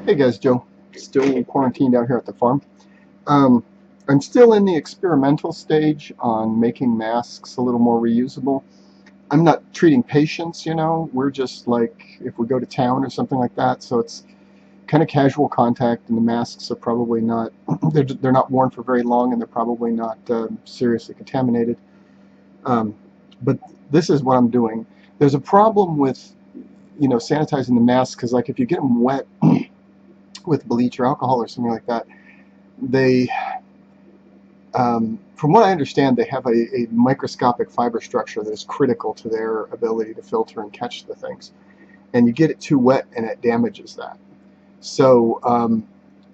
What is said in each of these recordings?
Hey guys, Joe. Still quarantined out here at the farm. Um, I'm still in the experimental stage on making masks a little more reusable. I'm not treating patients, you know. We're just like if we go to town or something like that. So it's kind of casual contact, and the masks are probably not they're not worn for very long, and they're probably not seriously contaminated. Um, but this is what I'm doing. There's a problem with sanitizing the masks because like if you get them wet with bleach or alcohol or something like that, they, from what I understand, they have a microscopic fiber structure that is critical to their ability to filter and catch the things. And you get it too wet and it damages that. So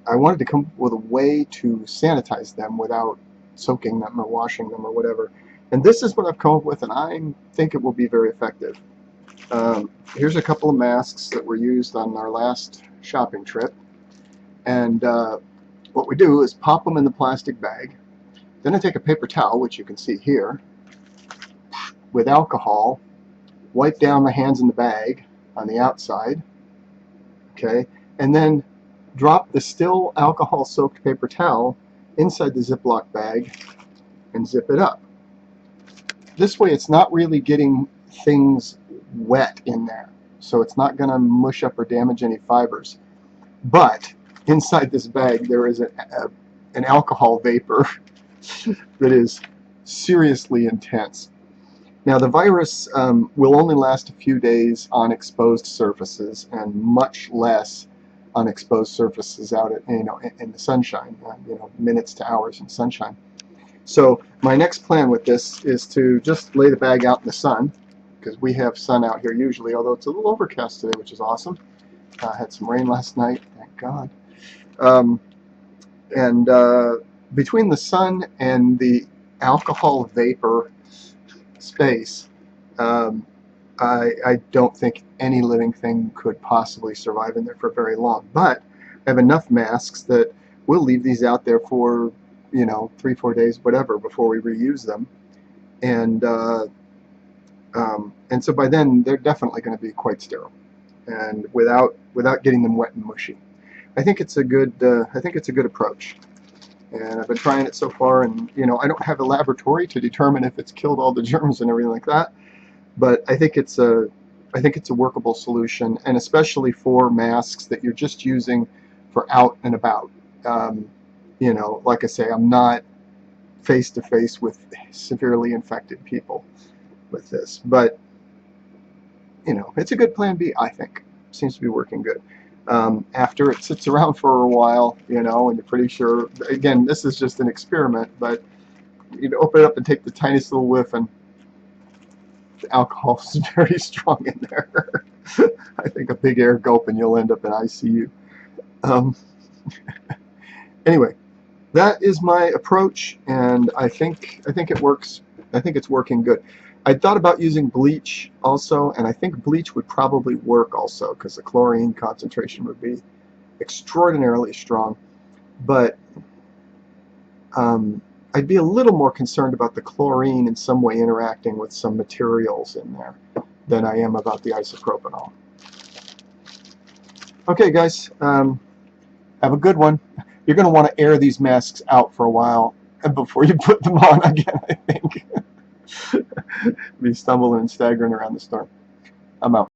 I wanted to come up with a way to sanitize them without soaking them or washing them or whatever. And this is what I've come up with, and I think it will be very effective. Here's a couple of masks that were used on our last shopping trip. And what we do is pop them in the plastic bag. Then I take a paper towel, which you can see here, with alcohol, wipe down the hands in the bag on the outside, okay, and then drop the still alcohol-soaked paper towel inside the Ziploc bag and zip it up. This way it's not really getting things wet in there, so it's not going to mush up or damage any fibers. But inside this bag there is an alcohol vapor that is seriously intense. Now the virus will only last a few days on exposed surfaces and much less on exposed surfaces out in the sunshine, minutes to hours in sunshine. So my next plan with this is to just lay the bag out in the sun, because we have sun out here usually, although it's a little overcast today, which is awesome. Had some rain last night, thank God. Between the sun and the alcohol vapor space, I don't think any living thing could possibly survive in there for very long. But I have enough masks that we'll leave these out there for 3-4 days, whatever, before we reuse them. And so by then they're definitely going to be quite sterile, and without getting them wet and mushy. I think it's a good approach. And I've been trying it so far, and I don't have a laboratory to determine if it's killed all the germs and everything like that, but I think it's a workable solution, and especially for masks that you're just using for out and about. Like I say, I'm not face to face with severely infected people with this, but it's a good plan B. I think seems to be working good. After it sits around for a while, and you're pretty sure, again, this is just an experiment, but you open it up and take the tiniest little whiff, and the alcohol is very strong in there. I think a big air gulp and you'll end up in ICU. Anyway, that is my approach, and I think it works. I think it's working good. I thought about using bleach also, and I think bleach would probably work also because the chlorine concentration would be extraordinarily strong. But I'd be a little more concerned about the chlorine in some way interacting with some materials in there than I am about the isopropanol. Okay, guys, have a good one. You're going to want to air these masks out for a while before you put them on again, I think. Be stumbling and staggering around the storm. I'm out.